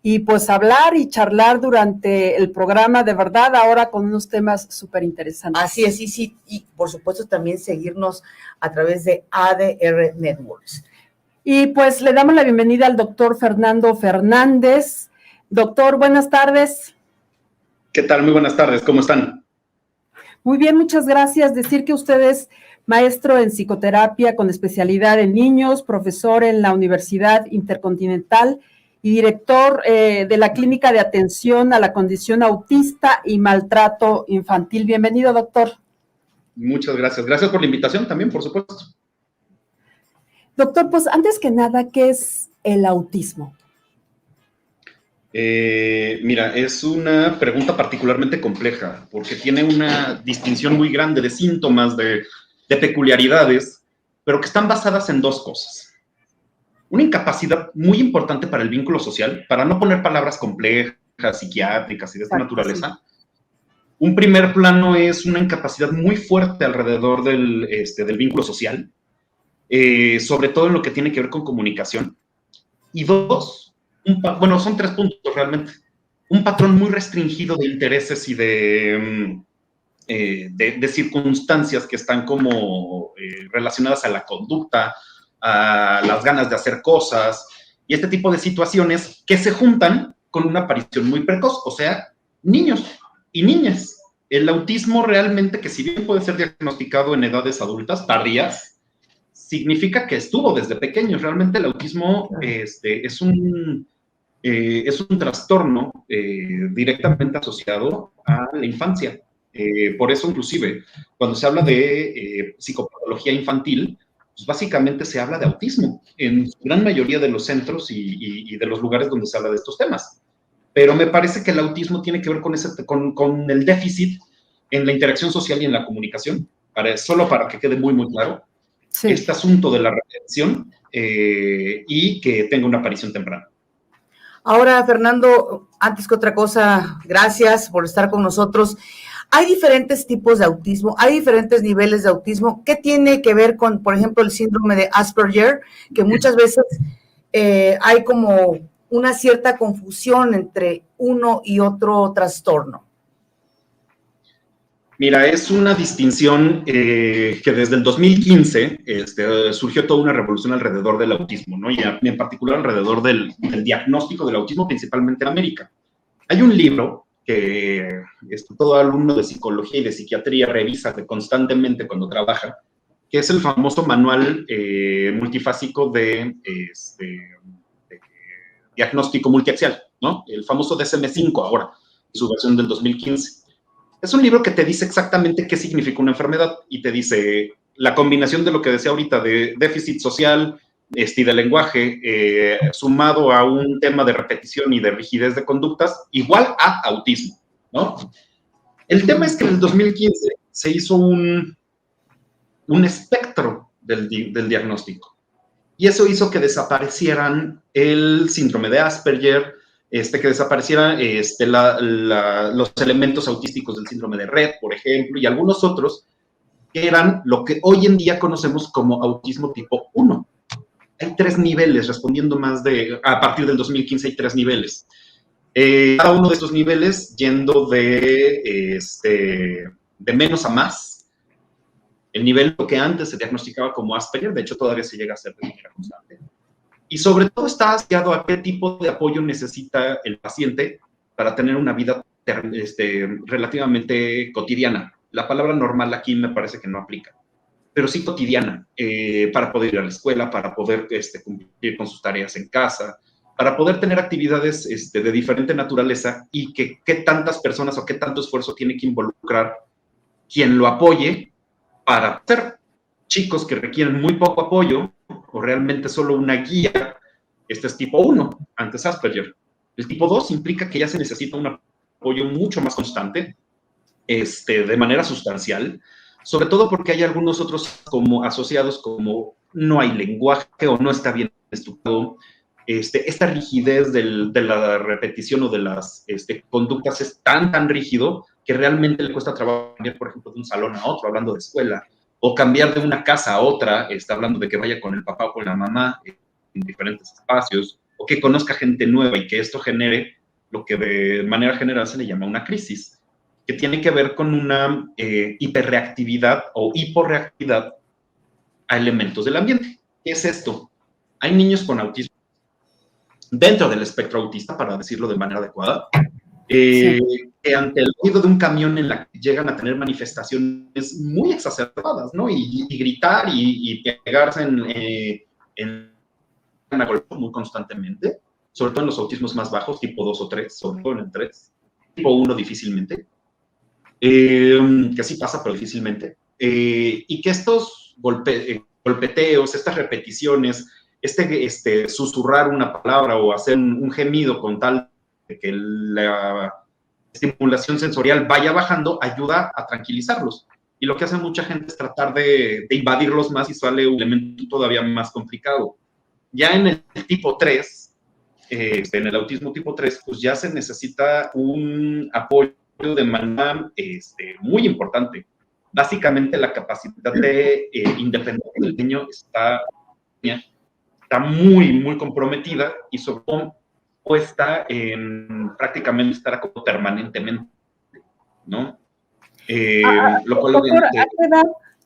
y pues hablar y charlar durante el programa, de verdad, ahora con unos temas súper interesantes. Así es, y por supuesto también seguirnos a través de ADR Networks. Y pues le damos la bienvenida al doctor Fernando Fernández. Doctor, buenas tardes. ¿Qué tal? Muy buenas tardes, ¿cómo están? Muy bien, muchas gracias. Decir que usted es maestro en psicoterapia con especialidad en niños, profesor en la Universidad Intercontinental y director de la Clínica de Atención a la Condición Autista y Maltrato Infantil. Bienvenido, doctor. Muchas gracias. Gracias por la invitación también, por supuesto. Doctor, pues antes que nada, ¿qué es el autismo? Mira, es una pregunta particularmente compleja porque tiene una distinción muy grande de síntomas, de peculiaridades, pero que están basadas en dos cosas. Una incapacidad muy importante para el vínculo social, para no poner palabras complejas, psiquiátricas y de esta naturaleza. Sí. Un primer plano es una incapacidad muy fuerte alrededor del vínculo social, sobre todo en lo que tiene que ver con comunicación. Y dos, son 3 puntos realmente. Un patrón muy restringido de intereses y de circunstancias que están como relacionadas a la conducta, a las ganas de hacer cosas, y este tipo de situaciones que se juntan con una aparición muy precoz, o sea, niños y niñas. El autismo realmente, que si bien puede ser diagnosticado en edades adultas, tardías, significa que estuvo desde pequeños. Realmente el autismo es un trastorno directamente asociado a la infancia. Por eso, inclusive, cuando se habla de psicopatología infantil, pues básicamente se habla de autismo en gran mayoría de los centros y de los lugares donde se habla de estos temas. Pero me parece que el autismo tiene que ver con el déficit en la interacción social y en la comunicación, solo para que quede muy, muy claro. Sí. Este asunto de la retención y que tenga una aparición temprana. Ahora, Fernando, antes que otra cosa, gracias por estar con nosotros. Hay diferentes tipos de autismo, hay diferentes niveles de autismo. ¿Qué tiene que ver con, por ejemplo, el síndrome de Asperger? Que muchas veces hay como una cierta confusión entre uno y otro trastorno. Mira, es una distinción que desde el 2015 surgió toda una revolución alrededor del autismo, ¿no? Y en particular alrededor del diagnóstico del autismo, principalmente en América. Hay un libro que todo alumno de psicología y de psiquiatría revisa constantemente cuando trabaja, que es el famoso manual multifásico de diagnóstico multiaxial, ¿no? El famoso DSM-5 ahora, su versión del 2015. Es un libro que te dice exactamente qué significa una enfermedad y te dice la combinación de lo que decía ahorita de déficit social y de lenguaje sumado a un tema de repetición y de rigidez de conductas igual a autismo, ¿no? El tema es que en el 2015 se hizo un espectro del diagnóstico y eso hizo que desaparecieran el síndrome de Asperger, que desaparecieran los elementos autísticos del síndrome de Rett, por ejemplo, y algunos otros que eran lo que hoy en día conocemos como autismo tipo 1. Hay 3 niveles, respondiendo a partir del 2015 hay 3 niveles. Cada uno de estos niveles yendo de menos a más. El nivel que antes se diagnosticaba como Asperger, de hecho todavía se llega a hacer de manera constante. Y sobre todo está asociado a qué tipo de apoyo necesita el paciente para tener una vida relativamente cotidiana. La palabra normal aquí me parece que no aplica, pero sí cotidiana, para poder ir a la escuela, para poder cumplir con sus tareas en casa, para poder tener actividades de diferente naturaleza y que qué tantas personas o qué tanto esfuerzo tiene que involucrar quien lo apoye para ser chicos que requieren muy poco apoyo o realmente solo una guía. Este es tipo 1, antes Asperger. El tipo 2 implica que ya se necesita un apoyo mucho más constante, de manera sustancial, sobre todo porque hay algunos otros como asociados como no hay lenguaje o no está bien estructurado. Esta rigidez de la repetición o de las conductas es tan rígido que realmente le cuesta trabajo cambiar, por ejemplo, de un salón a otro, hablando de escuela, o cambiar de una casa a otra, hablando de que vaya con el papá o con la mamá en diferentes espacios, o que conozca gente nueva y que esto genere lo que de manera general se le llama una crisis, que tiene que ver con una hiperreactividad o hiporreactividad a elementos del ambiente. ¿Qué es esto? Hay niños con autismo dentro del espectro autista, para decirlo de manera adecuada, que ante el ruido de un camión en la que llegan a tener manifestaciones muy exacerbadas, ¿no? Y gritar y pegarse en una golpe muy constantemente, sobre todo en los autismos más bajos, tipo 2 o 3, sobre todo en el 3, tipo 1 difícilmente, que sí pasa, pero difícilmente, y que estos golpeteos, estas repeticiones, susurrar una palabra o hacer un gemido con tal de que la estimulación sensorial vaya bajando, ayuda a tranquilizarlos. Y lo que hace mucha gente es tratar de invadirlos más y sale un elemento todavía más complicado. Ya en el tipo 3, en el autismo tipo 3, pues ya se necesita un apoyo de manera muy importante. Básicamente la capacidad de independencia del niño está muy, muy comprometida y sobre todo puesta en prácticamente estar como permanentemente, ¿no? Lo cual Doctor, obviamente...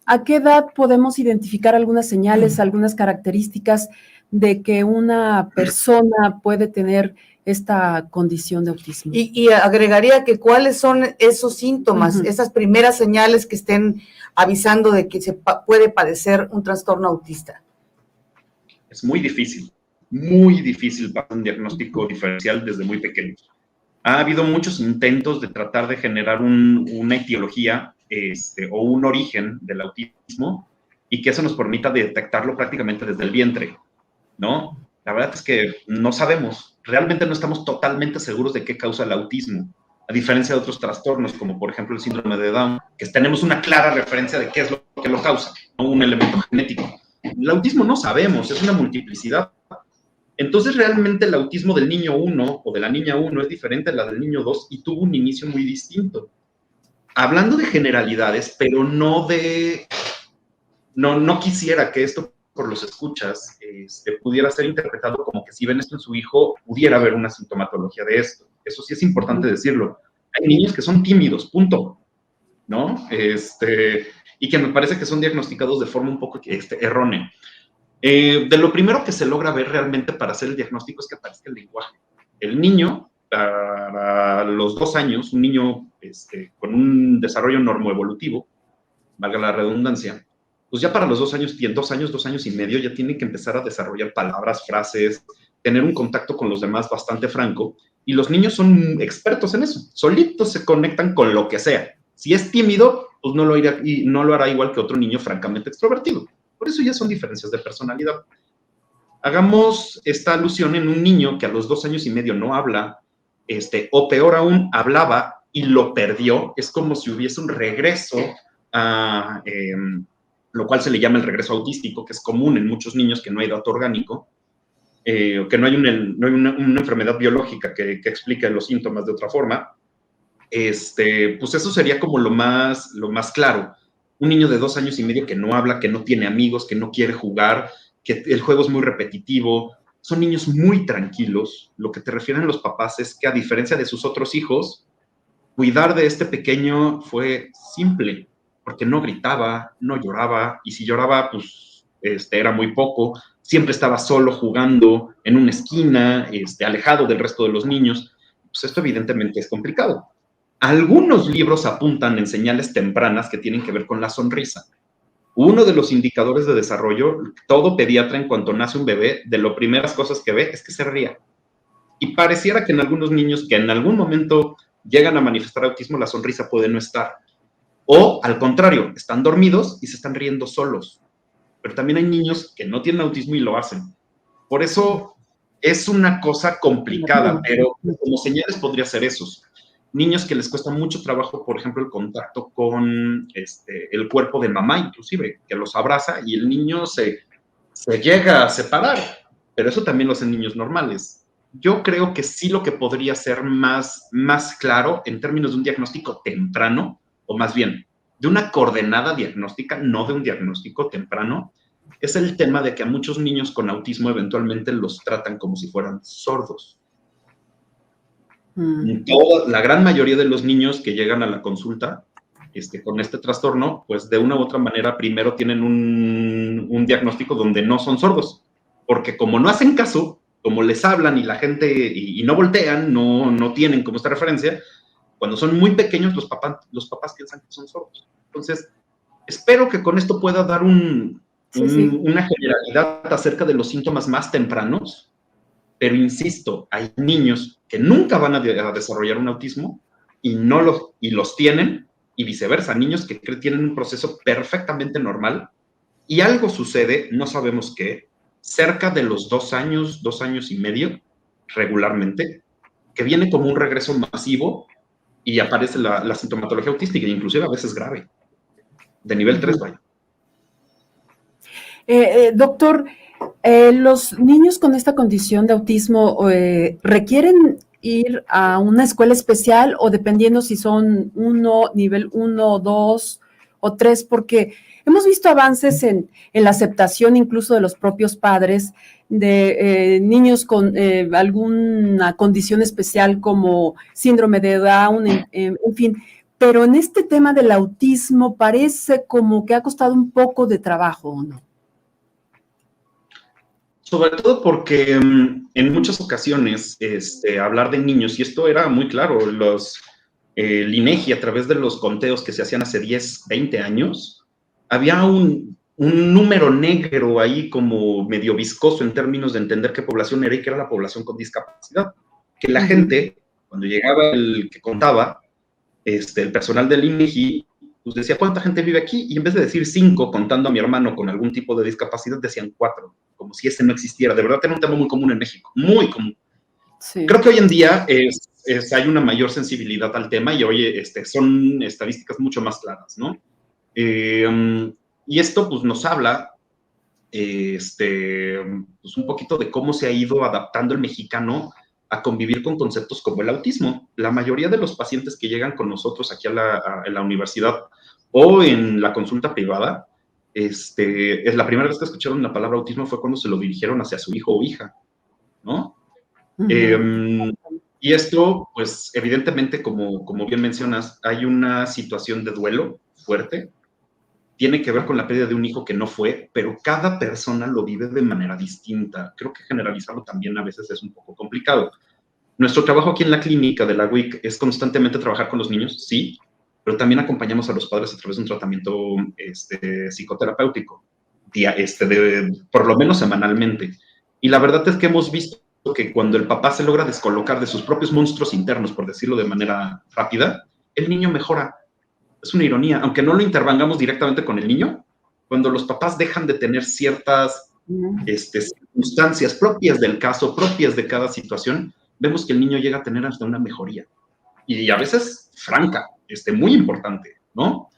¿a qué edad podemos identificar algunas señales, algunas características de que una persona puede tener esta condición de autismo? Y agregaría que cuáles son esos síntomas, esas primeras señales que estén avisando de que se puede padecer un trastorno autista. Es muy difícil para un diagnóstico diferencial desde muy pequeño. Ha habido muchos intentos de tratar de generar una etiología o un origen del autismo y que eso nos permita detectarlo prácticamente desde el vientre, ¿no? La verdad es que no sabemos, realmente no estamos totalmente seguros de qué causa el autismo, a diferencia de otros trastornos, como por ejemplo el síndrome de Down, que tenemos una clara referencia de qué es lo que lo causa, ¿no? Un elemento genético. El autismo no sabemos, es una multiplicidad. Entonces, realmente el autismo del niño 1 o de la niña 1 es diferente a la del niño 2 y tuvo un inicio muy distinto. Hablando de generalidades, pero no quisiera que esto por los escuchas pudiera ser interpretado como que si ven esto en su hijo, pudiera haber una sintomatología de esto. Eso sí es importante decirlo. Hay niños que son tímidos, punto, ¿no? Y que me parece que son diagnosticados de forma un poco errónea. De lo primero que se logra ver realmente para hacer el diagnóstico es que aparezca el lenguaje. El niño, para los 2 años, un niño con un desarrollo normoevolutivo, valga la redundancia, pues ya para los 2 años, 2 años y medio, ya tiene que empezar a desarrollar palabras, frases, tener un contacto con los demás bastante franco, y los niños son expertos en eso, solitos se conectan con lo que sea. Si es tímido, pues no lo hará igual que otro niño francamente extrovertido. Por eso ya son diferencias de personalidad. Hagamos esta alusión en un niño que a los 2 años y medio no habla, o peor aún, hablaba y lo perdió. Es como si hubiese un regreso a lo cual se le llama el regreso autístico, que es común en muchos niños que no hay dato orgánico, o que no hay una enfermedad biológica que explique los síntomas de otra forma. Pues eso sería como lo más claro. Un niño de 2 años y medio que no habla, que no tiene amigos, que no quiere jugar, que el juego es muy repetitivo. Son niños muy tranquilos. Lo que te refieren los papás es que, a diferencia de sus otros hijos, cuidar de este pequeño fue simple, porque no gritaba, no lloraba, y si lloraba, pues era muy poco. Siempre estaba solo jugando en una esquina, alejado del resto de los niños. Pues esto evidentemente es complicado. Algunos libros apuntan en señales tempranas que tienen que ver con la sonrisa. Uno de los indicadores de desarrollo, todo pediatra en cuanto nace un bebé, de las primeras cosas que ve es que se ría. Y pareciera que en algunos niños que en algún momento llegan a manifestar autismo, la sonrisa puede no estar. O, al contrario, están dormidos y se están riendo solos. Pero también hay niños que no tienen autismo y lo hacen. Por eso es una cosa complicada, pero como señales podría ser esos. Niños que les cuesta mucho trabajo, por ejemplo, el contacto con el cuerpo de mamá, inclusive, que los abraza y el niño se llega a separar. Pero eso también lo hacen niños normales. Yo creo que sí, lo que podría ser más claro en términos de un diagnóstico temprano, o más bien de una coordenada diagnóstica, no de un diagnóstico temprano, es el tema de que a muchos niños con autismo eventualmente los tratan como si fueran sordos. La gran mayoría de los niños que llegan a la consulta con este trastorno, pues de una u otra manera primero tienen un diagnóstico donde no son sordos, porque como no hacen caso, como les hablan y la gente y no voltean, no tienen como esta referencia, cuando son muy pequeños los papás piensan que son sordos. Entonces, espero que con esto pueda dar una generalidad acerca de los síntomas más tempranos, pero insisto, hay niños que nunca van a desarrollar un autismo y los tienen, y viceversa, niños que tienen un proceso perfectamente normal y algo sucede, no sabemos qué, cerca de los 2 años, 2 años y medio, regularmente, que viene como un regreso masivo y aparece la sintomatología autística, inclusive a veces grave, de nivel 3, vaya. Doctor, ¿los niños con esta condición de autismo requieren ir a una escuela especial o dependiendo si son nivel 1, 2 o 3? Porque hemos visto avances en la aceptación incluso de los propios padres de niños con alguna condición especial como síndrome de Down, en fin. Pero en este tema del autismo parece como que ha costado un poco de trabajo, ¿no? Sobre todo porque en muchas ocasiones hablar de niños, y esto era muy claro, el INEGI a través de los conteos que se hacían hace 10, 20 años, había un número negro ahí como medio viscoso en términos de entender qué población era y qué era la población con discapacidad. Que la gente, cuando llegaba el que contaba, el personal del INEGI, pues decía, ¿cuánta gente vive aquí? Y en vez de decir 5, contando a mi hermano con algún tipo de discapacidad, decían 4, como si ese no existiera. De verdad, era un tema muy común en México, muy común. Sí. Creo que hoy en día hay una mayor sensibilidad al tema y hoy son estadísticas mucho más claras, ¿no? Y esto, pues, nos habla pues un poquito de cómo se ha ido adaptando el mexicano a convivir con conceptos como el autismo. La mayoría de los pacientes que llegan con nosotros aquí en la universidad o en la consulta privada, es la primera vez que escucharon la palabra autismo fue cuando se lo dirigieron hacia su hijo o hija, ¿no? Y esto, pues, evidentemente, como bien mencionas, hay una situación de duelo fuerte. Tiene que ver con la pérdida de un hijo que no fue, pero cada persona lo vive de manera distinta. Creo que generalizarlo también a veces es un poco complicado. Nuestro trabajo aquí en la clínica de la WIC es constantemente trabajar con los niños, sí, pero también acompañamos a los padres a través de un tratamiento psicoterapéutico, por lo menos semanalmente. Y la verdad es que hemos visto que cuando el papá se logra descolocar de sus propios monstruos internos, por decirlo de manera rápida, el niño mejora. Es una ironía, aunque no lo intervengamos directamente con el niño, cuando los papás dejan de tener ciertas circunstancias propias del caso, propias de cada situación, vemos que el niño llega a tener hasta una mejoría. Y a veces franca, muy importante, ¿no?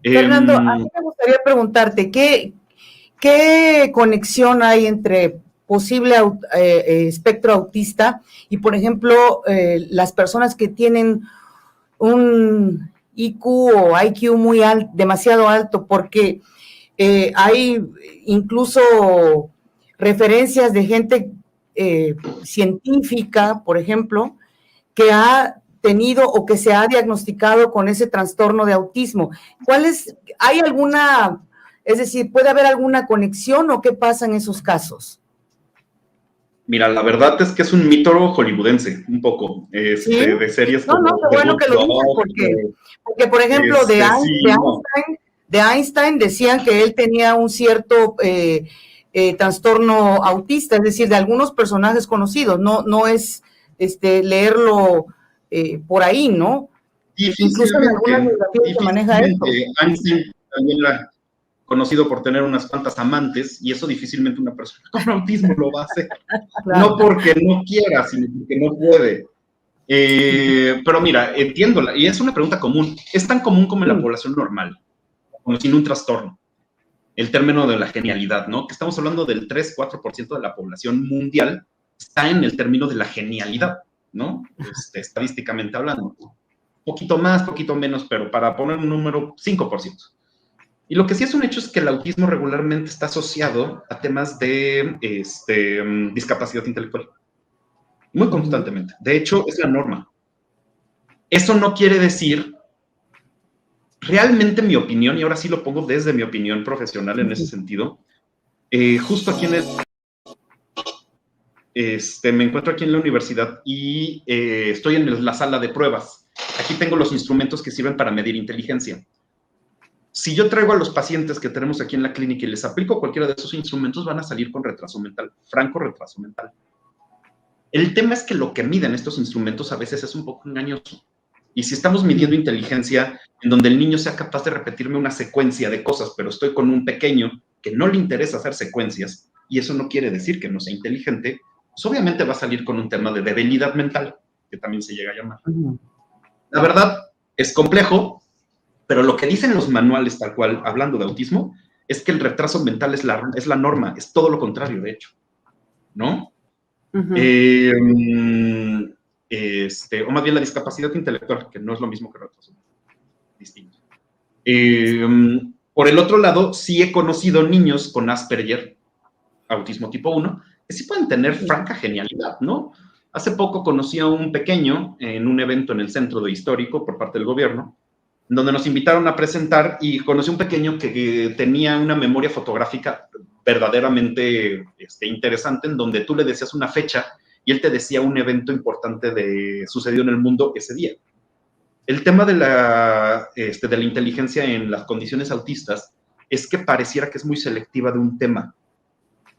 Fernando, a mí me gustaría preguntarte, ¿qué conexión hay entre posible espectro autista y, por ejemplo, las personas que tienen un IQ o IQ muy alto, demasiado alto? Porque hay incluso referencias de gente científica, por ejemplo, que ha tenido o que se ha diagnosticado con ese trastorno de autismo. ¿Hay alguna, es decir, puede haber alguna conexión o qué pasa en esos casos? Mira, la verdad es que es un mito hollywoodense, un poco, ¿Sí? de series como... No, qué bueno que lo dices, porque por ejemplo, de Einstein decían que él tenía un cierto trastorno autista, es decir, de algunos personajes conocidos, no es leerlo por ahí, ¿no? Incluso en algunas biografías se maneja esto. Einstein también era conocido por tener unas cuantas amantes, y eso difícilmente una persona con autismo lo va a hacer. Claro. No porque no quiera, sino porque no puede. Pero mira, entiéndola, y es una pregunta común. Es tan común como en la población normal, como sin un trastorno. El término de la genialidad, ¿no? Que estamos hablando del 3-4% de la población mundial está en el término de la genialidad, ¿no? Estadísticamente hablando. Poquito más, poquito menos, pero para poner un número, 5%. Y lo que sí es un hecho es que el autismo regularmente está asociado a temas de discapacidad intelectual, muy constantemente. De hecho, es la norma. Eso no quiere decir, realmente mi opinión, y ahora sí lo pongo desde mi opinión profesional en ese sentido, justo aquí en me encuentro aquí en la universidad y estoy en la sala de pruebas. Aquí tengo los instrumentos que sirven para medir inteligencia. Si yo traigo a los pacientes que tenemos aquí en la clínica y les aplico cualquiera de esos instrumentos, van a salir con retraso mental, franco retraso mental. El tema es que lo que miden estos instrumentos a veces es un poco engañoso. Y si estamos midiendo inteligencia en donde el niño sea capaz de repetirme una secuencia de cosas, pero estoy con un pequeño que no le interesa hacer secuencias, y eso no quiere decir que no sea inteligente, pues obviamente va a salir con un tema de debilidad mental, que también se llega a llamar. La verdad, es complejo, pero lo que dicen los manuales, tal cual, hablando de autismo, es que el retraso mental es la norma, es todo lo contrario, de hecho, ¿no? O más bien la discapacidad intelectual, que no es lo mismo que retraso, distinto. Por el otro lado, sí he conocido niños con Asperger, autismo tipo 1, que sí pueden tener franca genialidad, ¿no? Hace poco conocí a un pequeño en un evento en el centro de histórico por parte del gobierno, donde nos invitaron a presentar y conocí a un pequeño que tenía una memoria fotográfica verdaderamente interesante, en donde tú le decías una fecha y él te decía un evento importante sucedido en el mundo ese día. El tema de la inteligencia en las condiciones autistas es que pareciera que es muy selectiva de un tema.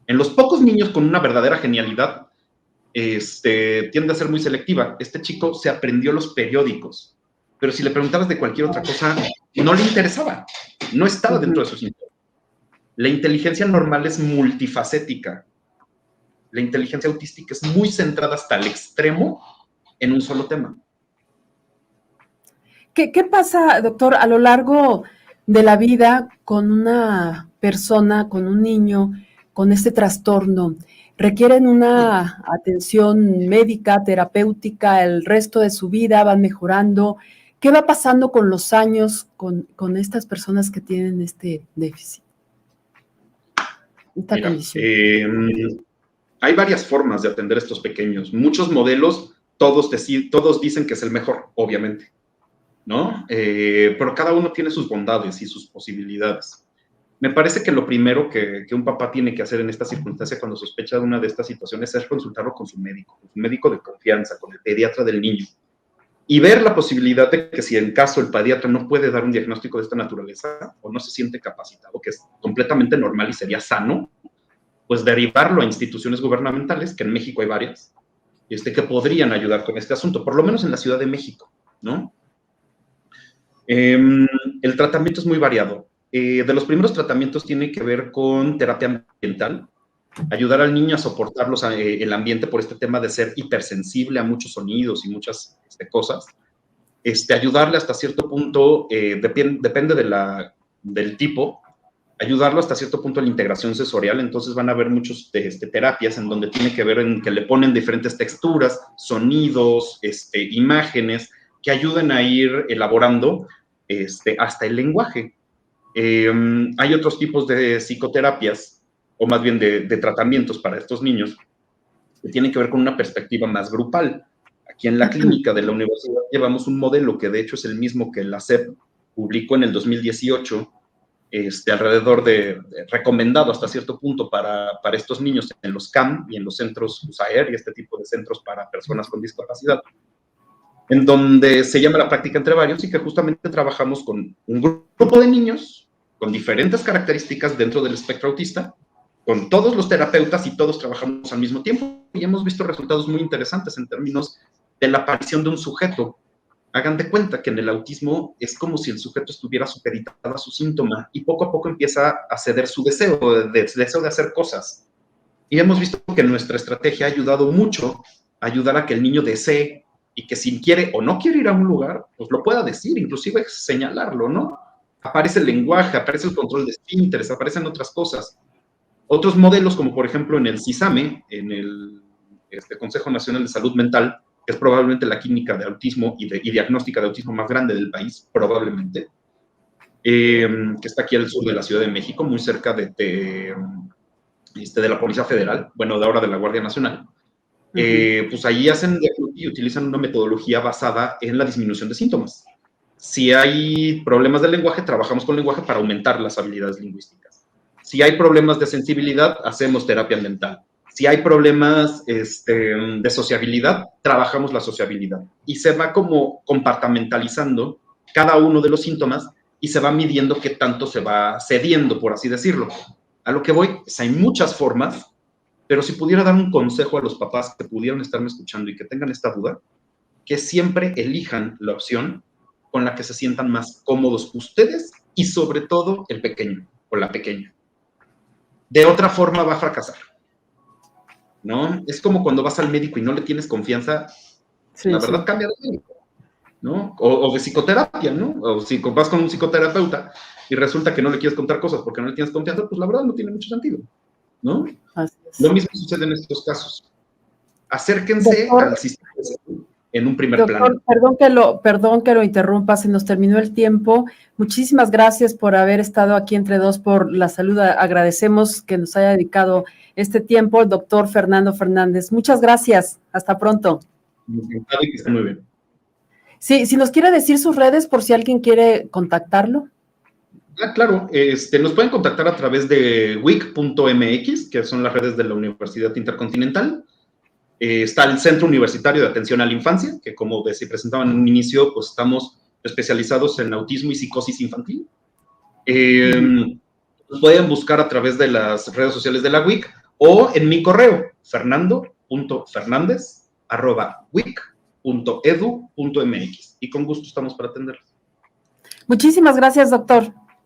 En los pocos niños con una verdadera genialidad, tiende a ser muy selectiva. Este chico se aprendió los periódicos, pero si le preguntabas de cualquier otra cosa, no le interesaba, no estaba dentro de sus intereses. La inteligencia normal es multifacética. La inteligencia autística es muy centrada hasta el extremo en un solo tema. ¿Qué pasa, doctor, a lo largo de la vida con una persona, con un niño, con este trastorno? ¿Requieren una atención médica, terapéutica, el resto de su vida? ¿Van mejorando? ¿Qué va pasando con los años con estas personas que tienen este déficit, esta condición? Hay varias formas de atender a estos pequeños. Muchos modelos, todos dicen que es el mejor, obviamente, ¿no? Pero cada uno tiene sus bondades y sus posibilidades. Me parece que lo primero que un papá tiene que hacer en esta circunstancia cuando sospecha de una de estas situaciones es consultarlo con su médico de confianza, con el pediatra del niño, y ver la posibilidad de que si en caso el pediatra no puede dar un diagnóstico de esta naturaleza o no se siente capacitado, que es completamente normal y sería sano, pues derivarlo a instituciones gubernamentales, que en México hay varias, que podrían ayudar con este asunto, por lo menos en la Ciudad de México, ¿no? El tratamiento es muy variado. De los primeros tratamientos tiene que ver con terapia ambiental, ayudar al niño a soportar el ambiente por este tema de ser hipersensible a muchos sonidos y muchas cosas. Ayudarle hasta cierto punto, depende del tipo, ayudarlo hasta cierto punto en la integración sensorial. Entonces van a haber muchas terapias en donde tiene que ver en que le ponen diferentes texturas, sonidos, imágenes, que ayuden a ir elaborando hasta el lenguaje. Hay otros tipos de psicoterapias, o más bien de tratamientos para estos niños, que tienen que ver con una perspectiva más grupal. Aquí en la clínica de la universidad llevamos un modelo que de hecho es el mismo que la SEP publicó en el 2018, alrededor recomendado hasta cierto punto para estos niños en los CAM y en los centros USAER y este tipo de centros para personas con discapacidad, en donde se llama la práctica entre varios y que justamente trabajamos con un grupo de niños con diferentes características dentro del espectro autista, con todos los terapeutas y todos trabajamos al mismo tiempo y hemos visto resultados muy interesantes en términos de la aparición de un sujeto. Hagan de cuenta que en el autismo es como si el sujeto estuviera supeditado a su síntoma y poco a poco empieza a ceder su deseo de hacer cosas. Y hemos visto que nuestra estrategia ha ayudado mucho a ayudar a que el niño desee y que si quiere o no quiere ir a un lugar, pues lo pueda decir, inclusive señalarlo, ¿no? Aparece el lenguaje, aparece el control de esfínteres, aparecen otras cosas. Otros modelos, como por ejemplo en el CISAME, en el Consejo Nacional de Salud Mental, que es probablemente la clínica de autismo y diagnóstica de autismo más grande del país, probablemente, que está aquí al sur de la Ciudad de México, muy cerca de la Policía Federal, bueno, de ahora de la Guardia Nacional. Pues ahí hacen y utilizan una metodología basada en la disminución de síntomas. Si hay problemas del lenguaje, trabajamos con lenguaje para aumentar las habilidades lingüísticas. Si hay problemas de sensibilidad, hacemos terapia mental. Si hay problemas de sociabilidad, trabajamos la sociabilidad. Y se va como compartimentalizando cada uno de los síntomas y se va midiendo qué tanto se va cediendo, por así decirlo. A lo que voy, pues hay muchas formas, pero si pudiera dar un consejo a los papás que pudieran estarme escuchando y que tengan esta duda, que siempre elijan la opción con la que se sientan más cómodos ustedes y sobre todo el pequeño o la pequeña. De otra forma va a fracasar, ¿no? Es como cuando vas al médico y no le tienes confianza, sí, la verdad, sí, cambia de médico, ¿no? O de psicoterapia, ¿no? O si vas con un psicoterapeuta y resulta que no le quieres contar cosas porque no le tienes confianza, pues la verdad no tiene mucho sentido, ¿no? Así es. Lo mismo sucede en estos casos. Acérquense al sistema de salud en un primer plano. Perdón que lo interrumpa, se nos terminó el tiempo. Muchísimas gracias por haber estado aquí entre dos por la salud. Agradecemos que nos haya dedicado este tiempo el doctor Fernando Fernández. Muchas gracias. Hasta pronto. Encantado y que esté muy bien. Sí, si nos quiere decir sus redes por si alguien quiere contactarlo. Claro, nos pueden contactar a través de wic.mx, que son las redes de la Universidad Intercontinental. Está el Centro Universitario de Atención a la Infancia, que como se presentaba en un inicio, pues estamos especializados en autismo y psicosis infantil. Nos pueden buscar a través de las redes sociales de la WIC o en mi correo, fernando.fernandez@wic.edu.mx. Y con gusto estamos para atenderlos. Muchísimas gracias, doctor.